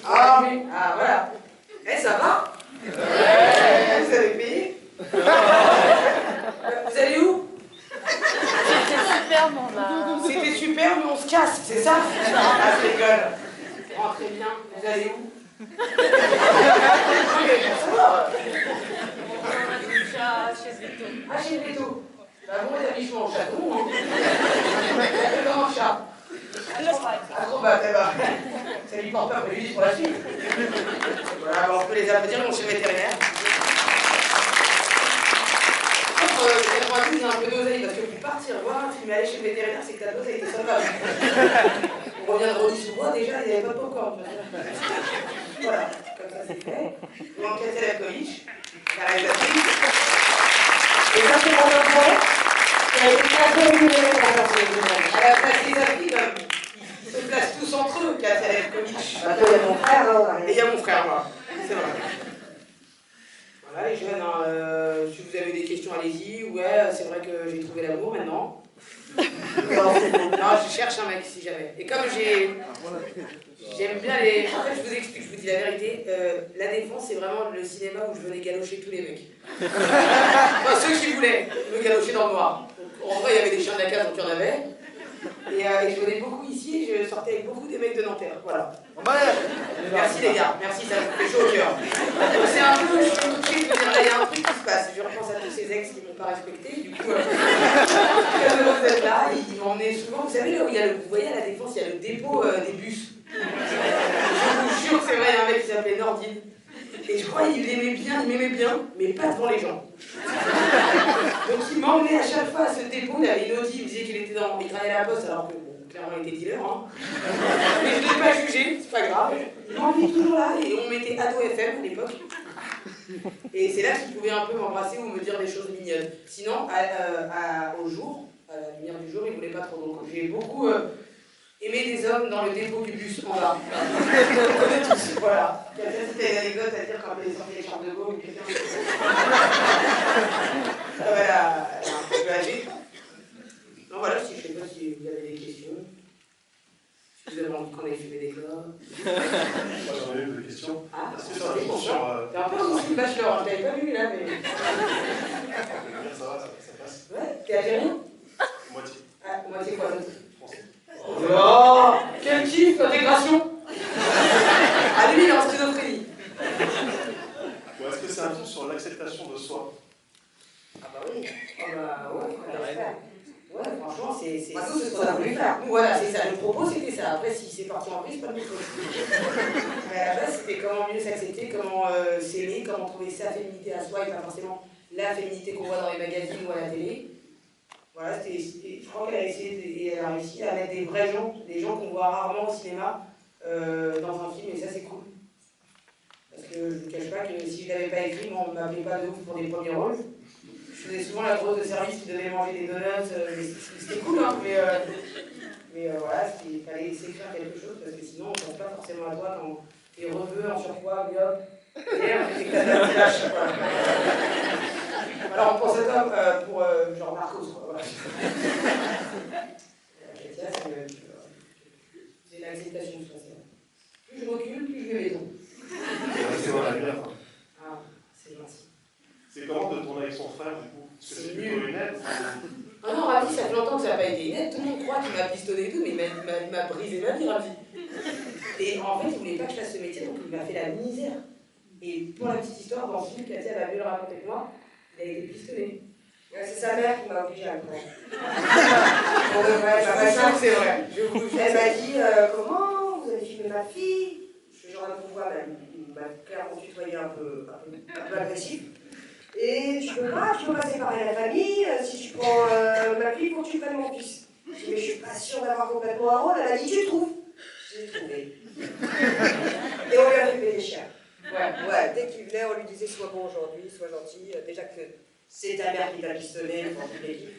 Ah oui, ah voilà. Eh, ça va? Vous avez payé? Vous allez où? C'était super, mon là. C'était super, mais on se casse, c'est ça? Ah, je rigole. Rentrez bien, vous allez où? Ça va? Chez Vito. Ah, chez Vito. Bah bon établissement au château, hein. Comment chat? Acrobate, eh ben. Ça lui porte pas préjudice pour la suite. Voilà, bon, on peut les applaudir, mon cher vétérinaire. J'ai un peu d'oseille, parce que pour partir voir un film et aller chez le vétérinaire, c'est que ta dose a été sauvage. On revient de Rodi-sous-Bois, déjà, il n'y avait pas de popcorn. Voilà, comme ça c'est fait. On enquête la Kovic, la réalisatrice. Et ça, c'est mon enfant, qui a été très rémunéré pour faire ce. À la place des amis, ils se placent tous entre eux, Katia Kovic. Attends, il y a mon frère, là. Et il y a mon frère, moi. C'est vrai. Voilà, les jeunes, hein, si vous avez des questions, allez-y. Ouais, c'est vrai que j'ai trouvé l'amour maintenant. Non, je cherche un mec, si jamais. Et comme j'aime bien les... En fait, je vous explique, je vous dis la vérité. La Défense, c'est vraiment le cinéma où je venais galocher tous les mecs. Enfin, ceux qui voulaient me galocher dans le noir. Donc, en vrai, il y avait des chiens de la case, donc il y en avait. Et je venais beaucoup ici, et je sortais avec beaucoup des mecs de Nanterre. Voilà. Merci les gars, merci, ça me fait chaud au cœur. C'est un peu, je suis tout de suite me dire, là, il y a un truc qui se passe. Je repense à tous ces ex qui ne m'ont pas respecté. Du coup, comme vous êtes là, ils m'emmenaient souvent. Vous savez, là où il y a vous voyez à la Défense, il y a le dépôt des bus. Je vous jure que c'est vrai, il y a un mec qui s'appelait Nordine. Et je crois qu'il m'aimait bien, mais pas devant les gens. Donc il m'emmenait à chaque fois à ce dépôt, il avait une Audi, il me disait qu'il travaillait à la poste, alors que, bon, clairement il était dealer, hein. Mais je ne l'ai pas jugé, c'est pas grave. Il m'emmenait toujours là, et on mettait Ado FM à l'époque. Et c'est là qu'il pouvait un peu m'embrasser ou me dire des choses mignonnes. Sinon, au jour, à la lumière du jour, il ne voulait pas trop. Donc j'ai beaucoup aimé des hommes dans le dépôt du bus en bas. On connaît tous, voilà. Quelqu'un si t'as une anecdote à dire quand elle est sortie des Charles de Gaulle ou quelqu'un. Elle est un peu âgée. Non, voilà, je ne sais pas si vous avez des questions. Si vous avez envie qu'on aille fumer des clopes. Moi j'en ai une question. Ah, est-ce que c'est un film sur... t'es un peu un bachelor, je t'avais pas vu là, mais... Ça va, ça passe. Ouais, t'es algérien? Moitié. Ah, moitié quoi d'autre? Français. Oh, quel kiff, l'intégration. Ah lui, il est en schizophrénie. Ou est-ce que c'est un film sur l'acceptation de soi? Ah bah oui. Ah bah ouais, ouais, franchement, c'est ce qu'on a voulu faire. Voilà, c'est ça. Le propos, c'était ça. Après, si c'est parti en vrille, c'est pas de notre faute. Mais à la base, c'était comment mieux s'accepter, comment s'aimer, comment trouver sa féminité à soi et pas forcément la féminité qu'on voit dans les magazines ou à la télé. Voilà, je crois qu'elle a essayé et elle a réussi à mettre des vrais gens, des gens qu'on voit rarement au cinéma dans un film, et ça c'est cool. Parce que je ne vous cache pas que si je ne l'avais pas écrit, moi on ne m'appelait pas de ouf pour des premiers rôles. Je faisais souvent la grosse de service qui devait manger des donuts, c'était cool, hein, mais voilà, il fallait s'écrire quelque chose, parce que sinon on ne pense pas forcément à toi quand tu es reveux, en surpoids, myope, et on fait que t'as de la flash, quoi. Alors on pense à toi pour genre Marcos, quoi, voilà. C'est l'acceptation de soi, c'est vrai. Plus je recule, plus je vais béton. C'est dans la lumière. Ah, c'est gentil. C'est comment de tourner avec son frère, du coup? Parce que c'est plutôt une aide. Ah non, Ravi, ça fait longtemps que ça n'a pas été net. Tout le monde croit qu'il m'a pistonné et tout, mais il m'a brisé ma vie, Ravi. Et en fait, il ne voulait pas que je fasse ce métier, donc il m'a fait la misère. Et pour la petite histoire, dans ce film, Katia va mieux le raconter que moi, il a été pistonné. C'est sa mère qui m'a obligé à le prendre. C'est vrai. Elle m'a dit comment vous avez filmé ma fille? Je genre un pouvoir, il m'a clairement tutoyé un peu agressif. Et tu peux pas séparer la famille si tu prends ma fille pour que tu prennes mon fils. Je dis mais je suis pas sûre d'avoir complètement un rôle. Elle m'a dit tu trouves. J'ai trouvé. Et on lui a fait payer cher. Ouais, dès qu'il venait, on lui disait sois bon aujourd'hui, sois gentil. Déjà que c'est ta mère qui t'a pistonné pour toute l'équipe.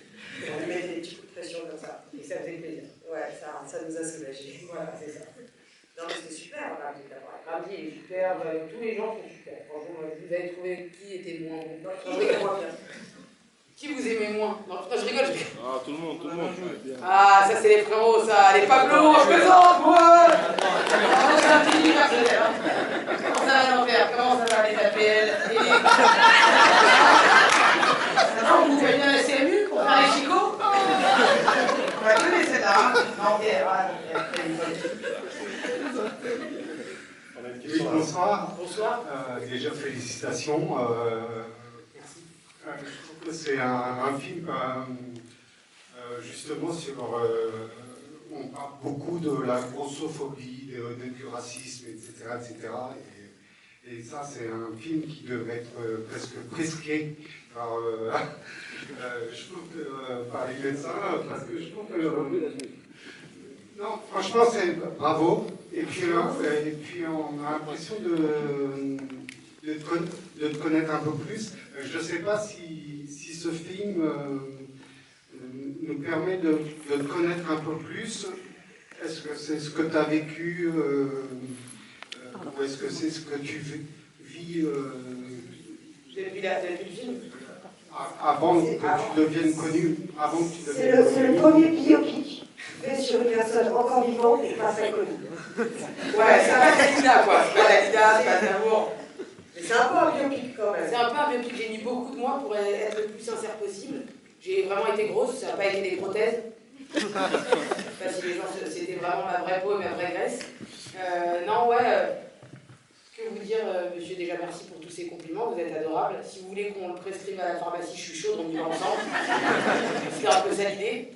On lui mettait des petits coups de pression comme ça. Et ça faisait plaisir. Ouais, ça nous a soulagés. Voilà, c'est ça. Non, mais c'était super, Ramsey, d'abord. Ramsey, il est super, tous les gens sont super. Franchement, vous avez trouvé qui était le moins bon? Non, je rigole moins bien. Qui vous aimez moins? Non, je rigole, je rigole. Ah, tout le monde, tout le monde. Ah, ça c'est les frérots, ça, les Pablo, je plaisante, moi. C'est un petit personnel, hein. Comment ça va l'enfer? Comment ça va les APL? Non, vous voyez un SCMU pour faire les chicots? On va connaître celle-là, hein. L'enfer, ah, On a une Oui, question là. bonsoir. Bonsoir. Déjà, félicitations. Je trouve que c'est un film justement sur. On parle beaucoup de la grossophobie, du racisme, etc. etc. Et ça, c'est un film qui devrait être presque prescrit par, je trouve que, par les médecins, parce que je trouve que. Non, franchement, c'est bravo. Et puis on a l'impression de te connaître un peu plus. Je ne sais pas si ce film nous permet de te connaître un peu plus. Est-ce que c'est ce que tu as vécu ou est-ce que c'est ce que tu vis Depuis le film. Avant que tu deviennes connu? C'est le premier biopic fait sur une personne encore vivante et pas très connue. Ouais, c'est pas Dalida, quoi. C'est pas Dalida, c'est pas D'amour. Mais c'est un peu un biopic quand même. C'est un peu un biopic, j'ai mis beaucoup de moi pour être le plus sincère possible. J'ai vraiment été grosse, ça n'a pas été des prothèses. Parce que les gens, c'était vraiment ma vraie peau et ma vraie graisse. Non, ouais, que vous dire, monsieur, déjà merci pour tous ces compliments, vous êtes adorable. Si vous voulez qu'on le prescrive à la pharmacie, je suis chaude, on y va ensemble. C'était un peu ça l'idée.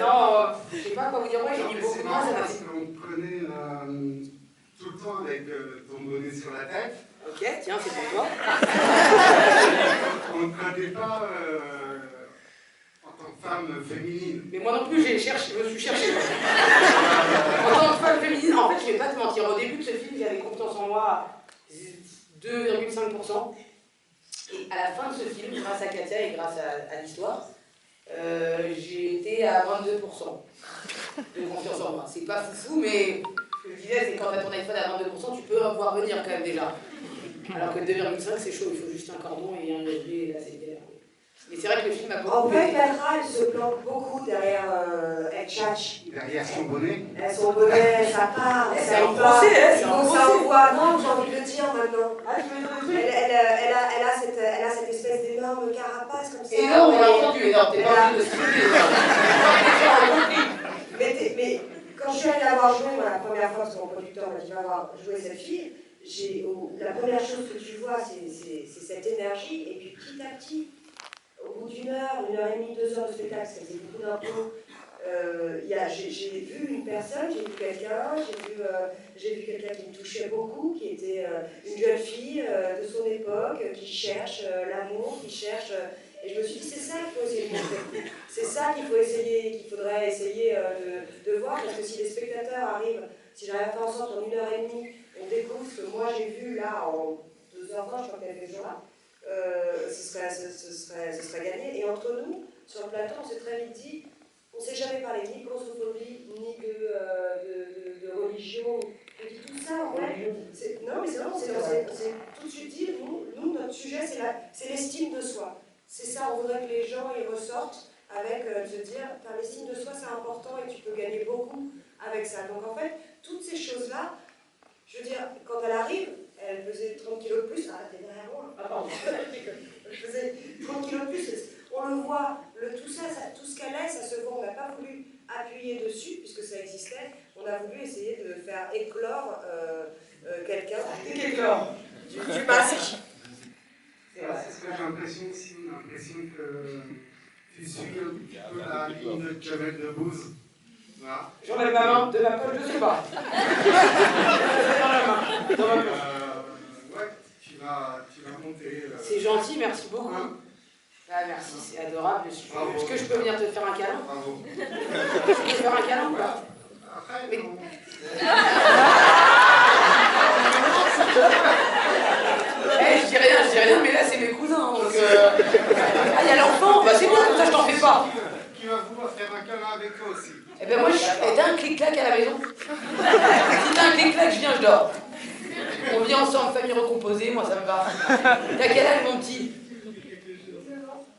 Non, je sais pas quoi vous dire, moi j'ai mis beaucoup de moi, ça m'a... On te connaît tout le temps avec ton bonnet sur la tête. Ok, tiens, c'est pour toi. On ne te connaît pas en tant que femme féminine. Mais moi non plus, je me suis cherché. En tant que femme féminine, en fait, je vais pas te mentir. Au début de ce film, j'avais confiance en moi à 2,5%. Et à la fin de ce film, grâce à Katia et grâce à l'histoire, j'ai été à 22% de confiance en moi. C'est pas foufou, mais ce que je disais, c'est quand tu as ton iPhone à 22%, tu peux voir venir quand même déjà. Alors que 2,5, c'est chaud, il faut juste un cordon et un USB, et là c'est galère. Mais c'est vrai que le film a beaucoup... En fait, Petra, elle se planque beaucoup derrière Elle tchatche. Derrière son bonnet. Son bonnet, ça part, C'est ça un part. procès, hein, c'est un Donc procès. ça envoie. Non, j'ai envie de le dire maintenant. Ah, tu veux dire le truc? Elle a cette espèce d'énorme carapace comme ça. Énorme, on l'a entendu, énorme, t'es pas obligé de se Mais quand je suis allée la voir jouer, moi, la première fois, parce que mon producteur m'a dit va voir jouer cette fille, la première chose que tu vois, c'est cette énergie, et puis petit à petit, au bout d'une heure et demie, 2 heures de spectacle, parce qu'elle faisait beaucoup d'impôts, j'ai vu une personne, j'ai vu quelqu'un, j'ai vu quelqu'un qui me touchait beaucoup, qui était une jeune fille de son époque, qui cherche l'amour, qui cherche... Et je me suis dit, c'est ça qu'il faut essayer de montrer. C'est ça qu'il faudrait essayer de voir, parce que si les spectateurs arrivent, si j'arrive à faire en sorte en 1 heure et demie, on découvre ce que moi j'ai vu là en 2h20, je crois qu'elle fait ce jour-là, ce serait gagné. Et entre nous, sur le plateau, on s'est très vite dit, on ne s'est jamais parlé ni de grossophobie, ni de religion, on dit tout ça en vrai. Non, mais c'est vraiment, c'est tout de suite dit, nous, notre sujet, c'est l'estime de soi. C'est ça, on voudrait que les gens y ressortent avec se dire, l'estime de soi, c'est important et tu peux gagner beaucoup avec ça. Donc en fait, toutes ces choses-là, je veux dire, quand elle arrive, elle pesait 30 kilos de plus, t'es derrière moi. Ah pardon, je faisais 30 kilos de plus, on le voit, tout ça, tout ce qu'elle est, ça se voit, on n'a pas voulu appuyer dessus, puisque ça existait, on a voulu essayer de faire éclore quelqu'un. Éclore Du masque. C'est ce que j'ai l'impression aussi, on a l'impression que tu suis un petit peu la ligne de Jamel Debbouze. Voilà. J'enlève ma main de ma poche, je sais pas. Dans la main. Dans ma poche. Ouais, tu vas monter. C'est gentil, merci beaucoup. Ah, merci, c'est adorable. Est-ce que je peux venir te faire un câlin? Bravo. Je peux te faire un câlin ou pas? Après, Mais... non. Je dis rien, mais là c'est mes cousins. Donc, Ah, il y a l'enfant, bah c'est bon, ça je t'en fais pas. Qui va vouloir faire un câlin avec toi aussi. Eh ben moi, t'as un clic-clac à la maison. Si t'as un clic-clac, je viens, je dors. On vit ensemble, famille recomposée, moi ça me va. T'as quel âge, mon petit?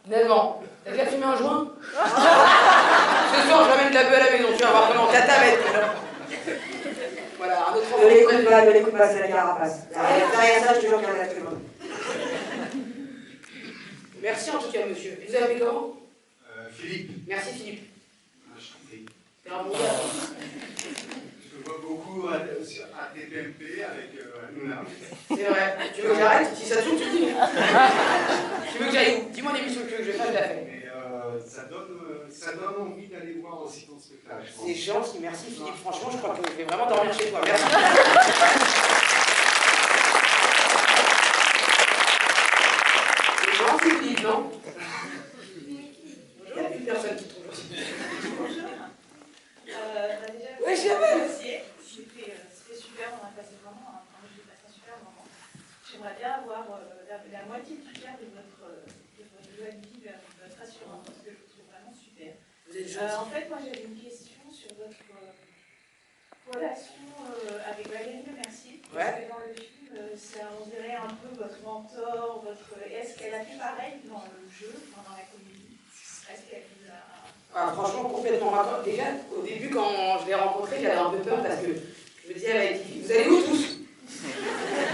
9 ans. T'as déjà fumé un joint? Ce soir, je ramène de la bœuf à la maison, tu vas voir comment tata va être. Voilà, un autre enfant. Ne l'écoute pas, c'est la carapace. Derrière ça, je te jure qu'il y en a tout le monde. Merci en tout cas, monsieur. Vous appelez comment? Philippe. Merci, Philippe. Je t'en prie. C'est un bon gars. Je te vois beaucoup à TPMP avec Hanouna. C'est vrai. Tu veux que j'arrête? Si ça te saoule, tu le dis. Tu veux que j'aille où? Dis-moi l'émission que tu veux que je fasse, je la fais. Mais ça donne envie d'aller voir aussi ton spectacle. C'est gentil, merci Philippe. Franchement, je crois que je vais vraiment dormir chez toi. Merci. C'est gentil, Philippe, non? Il n'y a plus personne qui trouve aussi. Déjà, Ouais, jamais. C'était super, on a passé vraiment un super moment. J'aimerais bien avoir la moitié du tiers de votre joie de vivre, de votre assurance, parce que je le trouve vraiment super. Vous êtes gentil. En fait, moi j'avais une question sur votre relation avec Valérie Lemercier. Parce que dans le film, on dirait un peu votre mentor, est-ce qu'elle a fait pareil dans le jeu, dans la comédie? Est-ce qu'elle vous a... Ah, franchement, complètement raccord. Déjà, au début, quand je l'ai rencontrée, j'avais un peu peur parce que je me disais, elle va être difficile. Vous allez où tous?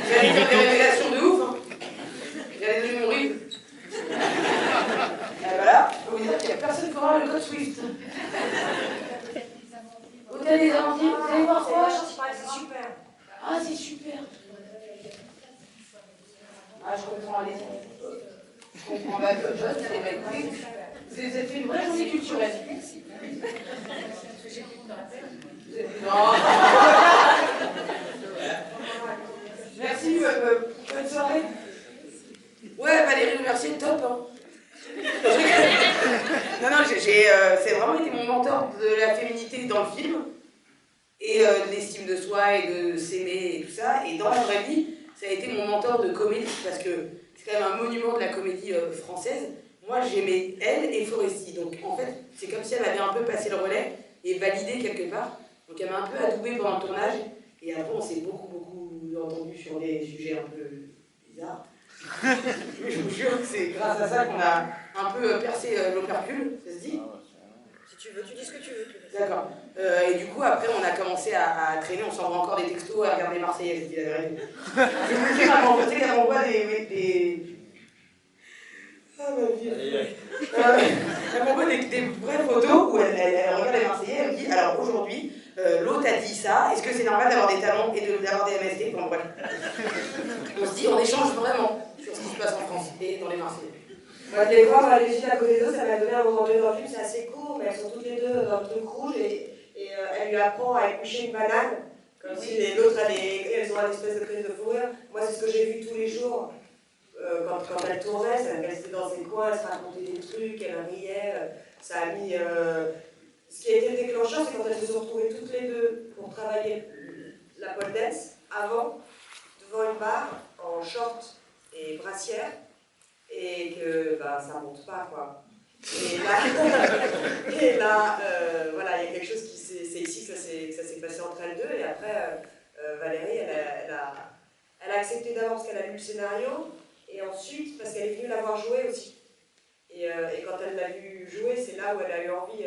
J'allais faire des révélations de ouf. Hein. J'allais donner mon rythme. Et voilà, je peux vous dire qu'il n'y a personne qui aura le code Swift. Hôtel des Amandiers, vous allez voir quoi? C'est super. Ah, c'est super. Ah, je comprends, allez-y. Je comprends. Bah, John, allez, bah, écoutez, vous avez fait une vraie journée culturelle. Non. Merci, bonne soirée. Ouais, Valérie Lemercier, top. Hein. Non, c'est vraiment été mon mentor de la féminité dans le film, et de l'estime de soi, et de s'aimer, et tout ça. Et dans la vraie vie, ça a été mon mentor de comédie, parce que c'est quand même un monument de la comédie française. Moi, j'aimais elle et Foresti. Donc, en fait, c'est comme si elle m'avait un peu passé le relais et validé quelque part. Donc, elle m'a un peu adoubée pendant le tournage. Et après, on s'est beaucoup entendu sur des sujets un peu bizarres. Mais je vous jure que c'est grâce à ça qu'on a un peu percé l'opercule, ça se dit? Si tu veux, tu dis ce que tu veux. D'accord. Et du coup, après, on a commencé à traîner, on s'envoie encore des textos à regarder Marseillais, je dis la vérité. Je vous dis vraiment, tu sais qu'elle m'envoie des... Ah, ma vie. Elle m'envoie des vraies photos où elle regarde les Marseillais, elle me dit, alors aujourd'hui, l'autre a dit ça, est-ce que c'est normal d'avoir des talons et d'avoir des MST? Enfin, bref. On se dit, on échange vraiment sur ce qui se passe en France et dans les Marseillais. Moi, je les vois, les filles à côté d'eux, ça m'a donné un moment donné dans le film, c'est assez court, mais elles sont toutes les deux dans le truc rouge et elle lui apprend à éplucher une banane, comme si l'autre, elles ont une espèce de crise de fou rire. Moi, c'est ce que j'ai vu tous les jours. Quand elle tournait, elle restait dans ses coins, elle se racontait des trucs, elle riait, ça a mis... Ce qui a été déclencheur, c'est quand elles se sont retrouvées toutes les deux pour travailler la pole dance, avant, devant une barre, en short et brassière, et que ça monte pas, quoi. Et là voilà, il y a quelque chose qui c'est ici que ça s'est passé entre elles deux, et après, Valérie, elle a accepté d'avance qu'elle a lu le scénario, et ensuite, parce qu'elle est venue la voir jouer aussi. Et quand elle l'a vu jouer, c'est là où elle a eu envie,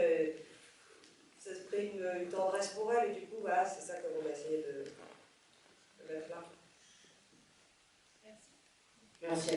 ça se prit une tendresse pour elle, et du coup, voilà, c'est ça qu'on va essayer de mettre là. Merci.